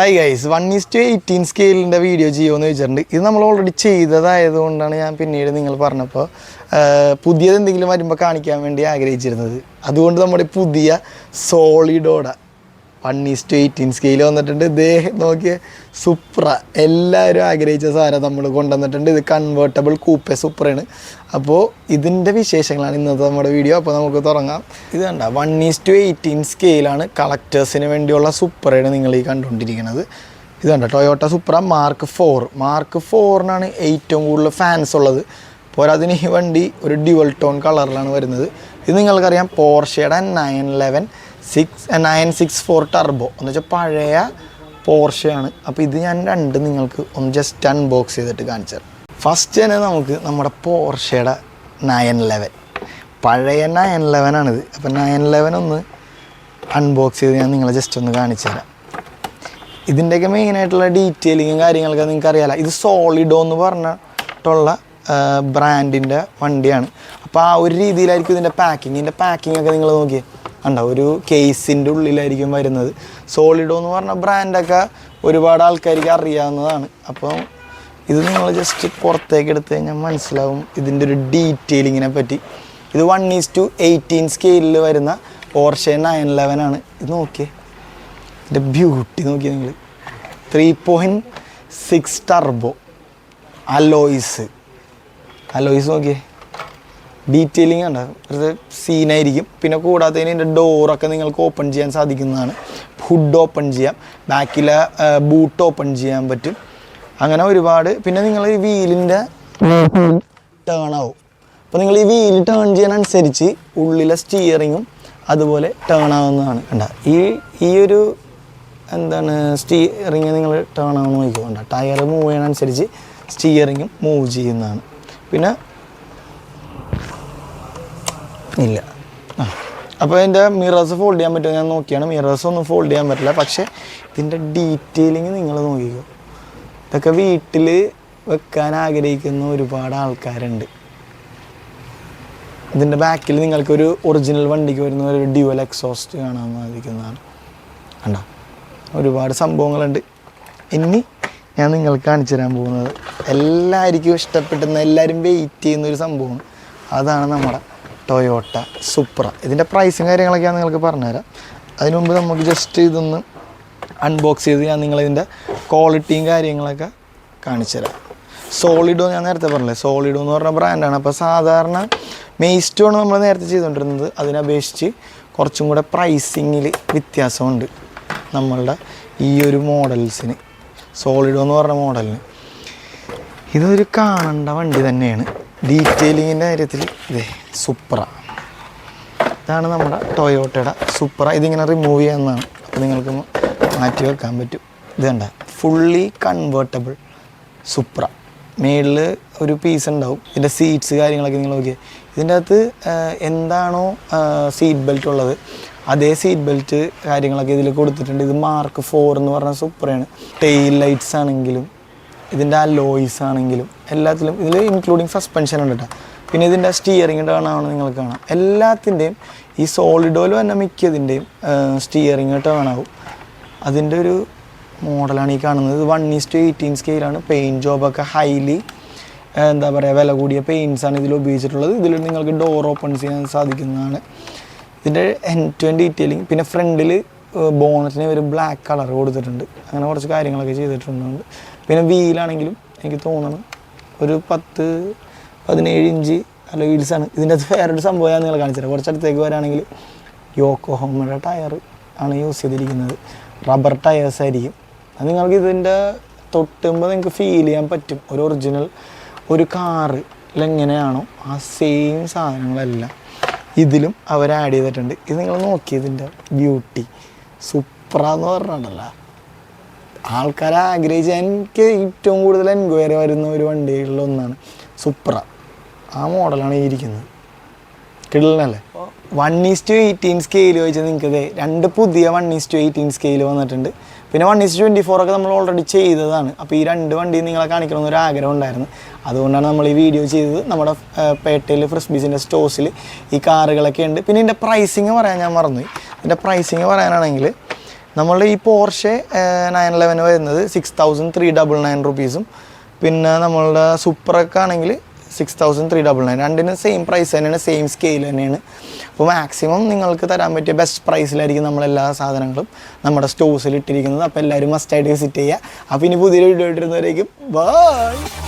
Hi guys, 1:18 സ്കെയിലിൻ്റെ video ചെയ്യുമെന്ന് ചോദിച്ചിട്ടുണ്ട്. ഇത് നമ്മൾ ഓൾറെഡി ചെയ്തതായതുകൊണ്ടാണ് ഞാൻ പിന്നീട് നിങ്ങൾ പറഞ്ഞപ്പോൾ പുതിയത് എന്തെങ്കിലും വരുമ്പോൾ കാണിക്കാൻ വേണ്ടി ആഗ്രഹിച്ചിരുന്നത്. അതുകൊണ്ട് നമ്മുടെ പുതിയ സോളിഡോടെ 1:18 സ്കെയിൽ വന്നിട്ടുണ്ട്. ഇതേ നോക്കിയ സുപ്ര എല്ലാവരും ആഗ്രഹിച്ച സാധനം നമ്മൾ കൊണ്ടുവന്നിട്ടുണ്ട്. ഇത് കൺവേർട്ടബിൾ കൂപ്പെ സുപ്രയാണ്. അപ്പോൾ ഇതിൻ്റെ വിശേഷങ്ങളാണ് ഇന്നത്തെ നമ്മുടെ വീഡിയോ. അപ്പോൾ നമുക്ക് തുടങ്ങാം. ഇത് കണ്ട 1:18 സ്കെയിലാണ് കളക്ടേഴ്സിന് വേണ്ടിയുള്ള സുപ്രയാണ് നിങ്ങൾ ഈ കണ്ടുകൊണ്ടിരിക്കുന്നത്. ഇത് കണ്ട ടൊയോട്ട സുപ്ര മാർക്ക് 4-നാണ് ഏറ്റവും കൂടുതൽ ഫാൻസ് ഉള്ളത്. പോരാതിന് ഈ വണ്ടി ഒരു ഡ്യുവൽ ടോൺ കളറിലാണ് വരുന്നത്. ഇത് നിങ്ങൾക്കറിയാം പോർഷയുടെ 964 ടർബോ എന്ന് വെച്ചാൽ പഴയ പോർഷയാണ്. അപ്പോൾ ഇത് ഞാൻ നിങ്ങൾക്ക് ഒന്ന് ജസ്റ്റ് അൺബോക്സ് ചെയ്തിട്ട് കാണിച്ചു തരാം. ഫസ്റ്റ് തന്നെ നമുക്ക് നമ്മുടെ പോർഷയുടെ 911 പഴയ 911ആണിത്. അപ്പോൾ 911 ഒന്ന് അൺബോക്സ് ചെയ്ത് ഞാൻ നിങ്ങളെ ജസ്റ്റ് ഒന്ന് കാണിച്ചു തരാം. ഇതിൻ്റെയൊക്കെ മെയിനായിട്ടുള്ള ഡീറ്റെയിലിങ്ങും കാര്യങ്ങളൊക്കെ നിങ്ങൾക്ക് അറിയാമല്ലോ. ഇത് സോളിഡോ എന്ന് പറഞ്ഞിട്ടുള്ള ബ്രാൻഡിൻ്റെ വണ്ടിയാണ്. അപ്പോൾ ആ ഒരു രീതിയിലായിരിക്കും ഇതിൻ്റെ പാക്കിങ്ങൊക്കെ നിങ്ങൾ നോക്കിയേ കണ്ടോ, ഒരു കേസിൻ്റെ ഉള്ളിലായിരിക്കും വരുന്നത്. സോളിഡോ എന്ന് പറഞ്ഞ ബ്രാൻഡൊക്കെ ഒരുപാട് ആൾക്കാർക്ക് അറിയാവുന്നതാണ്. അപ്പോൾ ഇത് നിങ്ങൾ ജസ്റ്റ് പുറത്തേക്ക് എടുത്ത് കഴിഞ്ഞാൽ മനസ്സിലാവും ഇതിൻ്റെ ഒരു ഡീറ്റെയിലിങ്ങിനെ പറ്റി. ഇത് 1:18 സ്കെയിലിൽ വരുന്ന പോർഷെ 911 ഇത് നോക്കിയേ, ഇതിൻ്റെ ബ്യൂട്ടി നോക്കിയേ നിങ്ങൾ. 3.6 ടർബോ അലോയ്സ് നോക്കിയേ, ഡീറ്റെയിലിംഗ് ഉണ്ട്, ഒരു സീനായിരിക്കും. പിന്നെ കൂടാത്തതിന് ഇതിൻ്റെ ഡോറൊക്കെ നിങ്ങൾക്ക് ഓപ്പൺ ചെയ്യാൻ സാധിക്കുന്നതാണ്. ഹുഡ് ഓപ്പൺ ചെയ്യാം, ബാക്കിലെ ബൂട്ട് ഓപ്പൺ ചെയ്യാൻ പറ്റും, അങ്ങനെ ഒരുപാട്. പിന്നെ നിങ്ങൾ ഈ വീലിൻ്റെ ടേൺ ആവും. അപ്പോൾ നിങ്ങൾ ഈ വീല് ടേൺ ചെയ്യാനനുസരിച്ച് ഉള്ളിലെ സ്റ്റിയറിങ്ങും അതുപോലെ ടേൺ ആവുന്നതാണ്. കണ്ട ഈ ഒരു സ്റ്റിയറിങ് നിങ്ങൾ ടേൺ ആവുന്ന നോക്കിക്കോണ്ട. ടയർ മൂവ് ചെയ്യാനനുസരിച്ച് സ്റ്റിയറിങ്ങും മൂവ് ചെയ്യുന്നതാണ്. പിന്നെ ഇല്ല അപ്പോൾ അതിൻ്റെ മിറേഴ്സ് ഫോൾഡ് ചെയ്യാൻ പറ്റുമോ ഞാൻ നോക്കിയാണ്. മിറേഴ്സ് ഒന്നും ഫോൾഡ് ചെയ്യാൻ പറ്റില്ല. പക്ഷേ ഇതിൻ്റെ ഡീറ്റെയിലിങ് നിങ്ങൾ നോക്കിക്കോ. ഇതൊക്കെ വീട്ടിൽ വെക്കാൻ ആഗ്രഹിക്കുന്ന ഒരുപാട് ആൾക്കാരുണ്ട്. ഇതിൻ്റെ ബാക്കിൽ നിങ്ങൾക്കൊരു ഒറിജിനൽ വണ്ടിക്ക് വരുന്ന ഒരു ഡ്യുവൽ എക്സോസ്റ്റ് കാണാൻ സാധിക്കുന്നതാണ്. കണ്ടോ, ഒരുപാട് സംഭവങ്ങളുണ്ട്. ഇനി ഞാൻ നിങ്ങൾക്ക് കാണിച്ചു തരാൻ പോകുന്നത് എല്ലാവർക്കും ഇഷ്ടപ്പെടുന്ന, എല്ലാവരും വെയിറ്റ് ചെയ്യുന്നൊരു സംഭവമാണ്. അതാണ് നമ്മുടെ ടൊയോട്ട സുപ്ര. ഇതിൻ്റെ പ്രൈസും കാര്യങ്ങളൊക്കെ ഞാൻ നിങ്ങൾക്ക് പറഞ്ഞുതരാം. അതിന് മുമ്പ് നമുക്ക് ജസ്റ്റ് ഇതൊന്ന് അൺബോക്സ് ചെയ്ത് ഞാൻ നിങ്ങളിതിൻ്റെ ക്വാളിറ്റിയും കാര്യങ്ങളൊക്കെ കാണിച്ചു തരാം. സോളിഡോ ഞാൻ നേരത്തെ പറഞ്ഞില്ലേ, സോളിഡോ എന്ന് പറഞ്ഞ ബ്രാൻഡാണ്. അപ്പോൾ സാധാരണ മെയ്സ്റ്റോണ് നമ്മൾ നേരത്തെ ചെയ്തുകൊണ്ടിരുന്നത്. അതിനപേക്ഷിച്ച് കുറച്ചും കൂടെ പ്രൈസിങ്ങിൽ വ്യത്യാസമുണ്ട് നമ്മളുടെ ഈ ഒരു മോഡൽസിന്. സോളിഡോ എന്ന് പറഞ്ഞ മോഡലിന് ഇതൊരു കാണേണ്ട വണ്ടി തന്നെയാണ്. ഡീറ്റെയിലിങ്ങിൻ്റെ കാര്യത്തിൽ ഇതേ സുപ്ര, ഇതാണ് നമ്മുടെ ടൊയോട്ടയുടെ സുപ്ര. ഇതിങ്ങനെ റിമൂവ് ചെയ്യാവുന്നതാണ്. അപ്പോൾ നിങ്ങൾക്ക് മാറ്റി വെക്കാൻ പറ്റും. ഇത് കണ്ട ഫുള്ളി കൺവേർട്ടബിൾ സുപ്ര. മേളിൽ ഒരു പീസ് ഉണ്ടാവും. ഇതിൻ്റെ സീറ്റ്സ് കാര്യങ്ങളൊക്കെ നിങ്ങൾ നോക്കിയാൽ ഇതിൻ്റെ അകത്ത് എന്താണോ സീറ്റ് ബെൽറ്റ് ഉള്ളത് അതേ സീറ്റ് ബെൽറ്റ് കാര്യങ്ങളൊക്കെ ഇതിൽ കൊടുത്തിട്ടുണ്ട്. ഇത് മാർക്ക് 4 എന്ന് പറഞ്ഞ സുപ്രയാണ്. ടെയിൽ ലൈറ്റ്സ് ആണെങ്കിലും ഇതിൻ്റെ അലോയ്സ് ആണെങ്കിലും എല്ലാത്തിലും ഇതിൽ ഇൻക്ലൂഡിങ് സസ്പെൻഷൻ ഉണ്ട് കേട്ടോ. പിന്നെ ഇതിൻ്റെ സ്റ്റിയറിംഗ് ടേൺ ആവണം നിങ്ങൾക്ക് കാണാം. എല്ലാത്തിൻ്റെയും ഈ സോളിഡോയിൽ തന്നെ മിക്കതിൻ്റെയും സ്റ്റിയറിംഗ് ടേൺ ആവും. അതിൻ്റെ ഒരു മോഡലാണ് ഈ കാണുന്നത്. ഇത് 1:18 സ്കെയിലാണ്. പെയിൻറ്റ് ജോബൊക്കെ ഹൈലി വില കൂടിയ പെയിൻറ്റ്സാണ് ഇതിൽ ഉപയോഗിച്ചിട്ടുള്ളത്. ഇതിൽ നിങ്ങൾക്ക് ഡോർ ഓപ്പൺ ചെയ്യാൻ സാധിക്കുന്നതാണ്. ഇതിൻ്റെ എൻഡ് ടു എൻഡ് ഡീറ്റെയിലിംഗ്. പിന്നെ ഫ്രണ്ടിൽ ബോണറ്റിന് ഒരു ബ്ലാക്ക് കളർ കൊടുത്തിട്ടുണ്ട്. അങ്ങനെ കുറച്ച് കാര്യങ്ങളൊക്കെ ചെയ്തിട്ടുണ്ട്. പിന്നെ വീലാണെങ്കിലും എനിക്ക് തോന്നണം ഒരു 10-17 ഇഞ്ച് അല്ല വീൽസാണ്. ഇതിൻ്റെ അകത്ത് വേറൊരു സംഭവം ഞാൻ നിങ്ങൾ കാണിച്ചു തരാം. കുറച്ചടുത്തേക്ക് വരാണെങ്കിൽ യോക്കോഹോമയുടെ ടയർ ആണ് യൂസ് ചെയ്തിരിക്കുന്നത്. റബ്ബർ ടയേഴ്സ് ആയിരിക്കും. അത് നിങ്ങൾക്ക് ഇതിൻ്റെ തൊട്ടുമ്പോൾ നിങ്ങൾക്ക് ഫീൽ ചെയ്യാൻ പറ്റും ഒരു ഒറിജിനൽ ഒരു കാറിൽ എങ്ങനെയാണോ ആ സെയിം സാധനങ്ങളെല്ലാം ഇതിലും അവർ ആഡ് ചെയ്തിട്ടുണ്ട്. ഇത് നിങ്ങൾ നോക്കി ഇതിൻ്റെ ബ്യൂട്ടി. സുപ്ര എന്ന് പറഞ്ഞിട്ടുണ്ടല്ല, ആൾക്കാരെ ആഗ്രഹിച്ച് എനിക്ക് ഏറ്റവും കൂടുതൽ എൻക്വയറി വരുന്ന ഒരു വണ്ടികളിലൊന്നാണ് സുപ്ര. ആ മോഡലാണ് ഈ ഇരിക്കുന്നത്. കിടലല്ലേ. 1:18 സ്കെയിൽ ചോദിച്ചാൽ നിങ്ങൾക്ക് രണ്ട് പുതിയ 1:18 സ്കെയിൽ വന്നിട്ടുണ്ട്. പിന്നെ 1:24 ഒക്കെ നമ്മൾ ഓൾറെഡി ചെയ്തതാണ്. അപ്പോൾ ഈ രണ്ട് വണ്ടി നിങ്ങളെ കാണിക്കണമെന്നൊരു ആഗ്രഹം ഉണ്ടായിരുന്നു. അതുകൊണ്ടാണ് നമ്മൾ ഈ വീഡിയോ ചെയ്തത്. നമ്മുടെ പേട്ടയിൽ ഫ്രിസ്ബീസിൻ്റെ സ്റ്റോഴ്സിൽ ഈ കാറുകളൊക്കെ ഉണ്ട്. പിന്നെ ഇതിൻ്റെ പ്രൈസിങ് പറയാൻ ഞാൻ മറന്നുപോയി. ഇതിൻ്റെ പ്രൈസിങ് പറയാനാണെങ്കിൽ നമ്മളുടെ ഈ പോർഷെ 911 വരുന്നത് 6399 റുപ്പീസും, പിന്നെ നമ്മളുടെ സൂപ്പറൊക്കെ ആണെങ്കിൽ 6399. രണ്ടിനും സെയിം പ്രൈസ് തന്നെയാണ്, സെയിം സ്കെയിൽ തന്നെയാണ്. അപ്പോൾ മാക്സിമം നിങ്ങൾക്ക് തരാൻ പറ്റിയ ബെസ്റ്റ് പ്രൈസിലായിരിക്കും നമ്മളെല്ലാ സാധനങ്ങളും നമ്മുടെ സ്റ്റോഴ്സിൽ ഇട്ടിരിക്കുന്നത്. അപ്പോൾ എല്ലാവരും മസ്റ്റായിട്ട് വിസിറ്റ് ചെയ്യുക. അപ്പോൾ ഇനി പുതിയൊരു വീഡിയോ ഇട്ടിരുന്നവരേക്കും ബൈ.